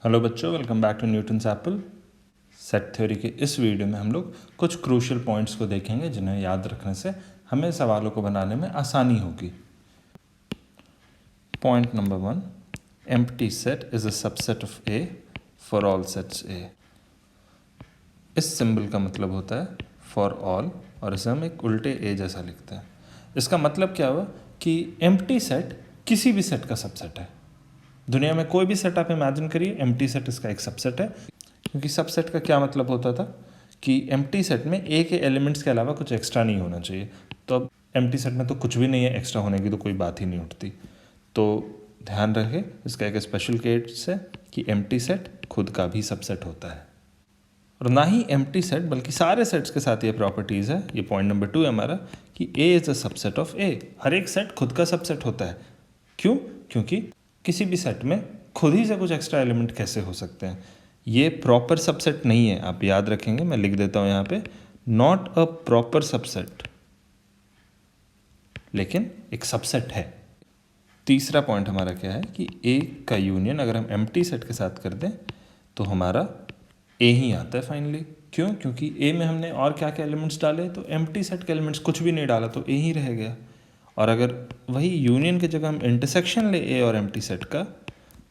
Hello बच्चों, welcome back to Newton's apple. Set theory के इस वीडियो में हम लोग कुछ क्रूशियल पॉइंट्स को देखेंगे जिन्हें याद रखने से हमें सवालों को बनाने में आसानी होगी। Point number 1, empty set is a subset of A for all sets A. इस सिंबल का मतलब होता है फॉर ऑल और इसे हम एक उल्टे ए जैसा लिखते हैं। इसका मतलब क्या हुआ कि एम्प्टी सेट किसी भी सेट का सबसेट है। दुनिया में कोई भी सेट आप इमेजिन करिए, एम्प्टी सेट इसका एक सबसेट है। क्योंकि सबसेट का क्या मतलब होता था कि एम्प्टी सेट में ए के एलिमेंट्स के अलावा कुछ एक्स्ट्रा नहीं होना चाहिए। तो अब एम्प्टी सेट में तो कुछ भी नहीं है, एक्स्ट्रा होने की तो कोई बात ही नहीं उठती। तो ध्यान रखें, इसका एक स्पेशल केस है कि एम्प्टी सेट खुद का भी सबसेट होता है। और ना ही एम्प्टी सेट बल्कि सारे सेट्स के साथ ये प्रॉपर्टीज़ है। ये पॉइंट नंबर 2 है हमारा कि A is a subset of A. हर एक सेट खुद का सबसेट होता है। क्यों? क्योंकि किसी भी सेट में खुद ही से कुछ एक्स्ट्रा एलिमेंट कैसे हो सकते हैं। ये प्रॉपर सबसेट नहीं है, आप याद रखेंगे। मैं लिख देता हूँ यहाँ पे, नॉट अ प्रॉपर सबसेट, लेकिन एक सबसेट है। तीसरा पॉइंट हमारा क्या है कि ए का यूनियन अगर हम एम्प्टी सेट के साथ कर दें तो हमारा ए ही आता है फाइनली। क्यों? क्योंकि ए में हमने और क्या क्या एलिमेंट्स डाले, तो एम्प्टी सेट के एलिमेंट्स कुछ भी नहीं डाला तो ए ही रह गया। और अगर वही यूनियन की जगह हम इंटरसेक्शन ले ए और एम्प्टी सेट का,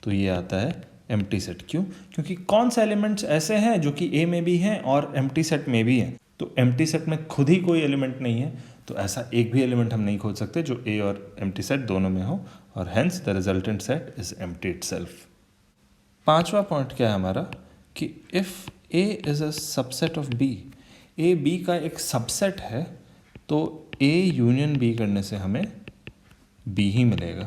तो ये आता है एम्प्टी सेट। क्यों? क्योंकि कौन से एलिमेंट्स ऐसे हैं जो कि ए में भी हैं और एम्प्टी सेट में भी हैं। तो एम्प्टी सेट में खुद ही कोई एलिमेंट नहीं है, तो ऐसा एक भी एलिमेंट हम नहीं खोज सकते जो ए और एम्प्टी सेट दोनों में हो, और hence the resultant set is empty itself. पांचवा पॉइंट क्या है हमारा कि if A is a subset of B, A B का एक सबसेट है, तो ए यूनियन बी करने से हमें बी ही मिलेगा।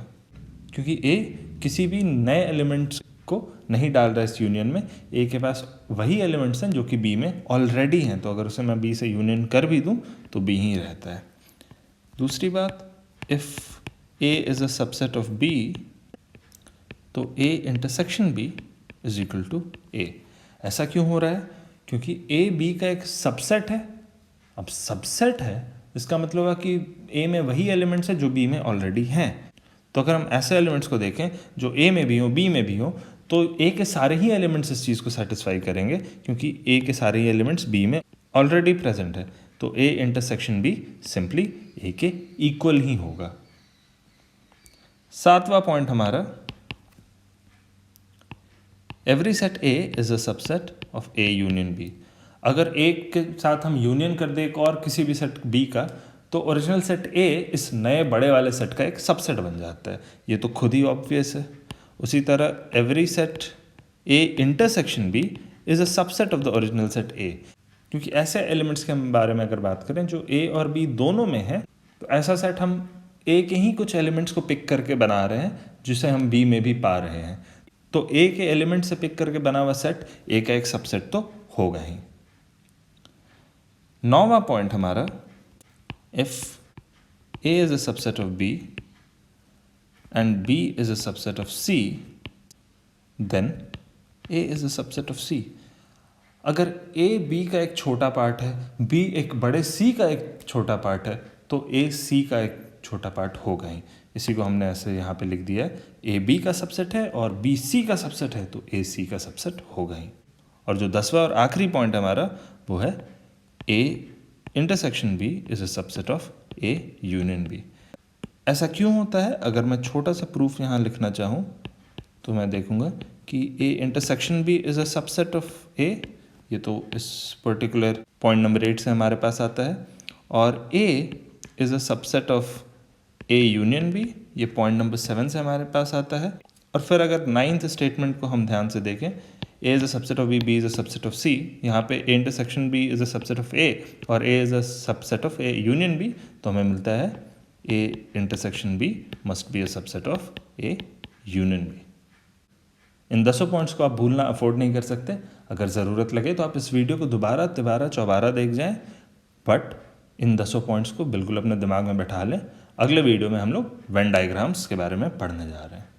क्योंकि ए किसी भी नए एलिमेंट्स को नहीं डाल रहा है इस यूनियन में। ए के पास वही एलिमेंट्स हैं जो कि बी में ऑलरेडी हैं, तो अगर उसे मैं बी से यूनियन कर भी दूं तो बी ही रहता है। दूसरी बात, if A is a subset of B, तो A intersection B is equal to A. ऐसा क्यों हो रहा है? क्योंकि ए बी का एक सबसेट है। अब सबसेट है, इसका मतलब है कि ए में वही एलिमेंट्स है जो बी में ऑलरेडी हैं। तो अगर हम ऐसे एलिमेंट्स को देखें जो ए में भी हो बी में भी हो, तो ए के सारे ही एलिमेंट्स इस चीज़ को सेटिस्फाई करेंगे, क्योंकि ए के सारे ही एलिमेंट्स बी में ऑलरेडी प्रेजेंट है। तो A intersection B simply A के इक्वल ही होगा। सातवां पॉइंट हमारा, every set A is a subset of A union B. अगर ए के साथ हम यूनियन कर दें एक और किसी भी सेट बी का, तो ओरिजिनल सेट ए इस नए बड़े वाले सेट का एक सबसेट बन जाता है। ये तो खुद ही ऑब्वियस है। उसी तरह every set A intersection B is a subset of the original set A. क्योंकि ऐसे एलिमेंट्स के बारे में अगर बात करें जो ए और बी दोनों में है, तो ऐसा सेट हम ए के ही कुछ एलिमेंट्स को पिक करके बना रहे हैं जिसे हम बी में भी पा रहे हैं। तो ए के एलिमेंट से पिक करके बना हुआ सेट ए का एक सबसेट तो होगा ही। नौवां पॉइंट हमारा, if A is a subset of B and B is a subset of C, then A is a subset of C. अगर ए बी का एक छोटा पार्ट है, बी एक बड़े सी का एक छोटा पार्ट है, तो ए सी का एक छोटा पार्ट होगा ही। इसी को हमने ऐसे यहाँ पे लिख दिया है, ए बी का सबसेट है और बी सी का सबसेट है, तो ए सी का सबसेट होगा ही। और जो 10वां और आखिरी पॉइंट हमारा वो है, A intersection B is a subset of A union B. ऐसा क्यों होता है? अगर मैं छोटा सा प्रूफ यहाँ लिखना चाहूँ तो मैं देखूँगा कि A intersection B is a subset of A. ये तो इस पर्टिकुलर पॉइंट नंबर 8 से हमारे पास आता है। और A is a subset of A union B, ये पॉइंट नंबर 7 से हमारे पास आता है। और फिर अगर 9th स्टेटमेंट को हम ध्यान से देखें, A is a subset of B, B is a subset of C, यहाँ पे A intersection B is a subset of A और A is a subset of A union B, तो हमें मिलता है A intersection B must be a subset of A union B. इन 10 points को आप भूलना अफोर्ड नहीं कर सकते। अगर ज़रूरत लगे तो आप इस वीडियो को दोबारा तिबारा चौबारा देख जाएं, बट इन 10 पॉइंट्स को बिल्कुल अपने दिमाग में बैठा लें। अगले वीडियो में हम लोग वेन डायग्राम्स के बारे में पढ़ने जा रहे हैं।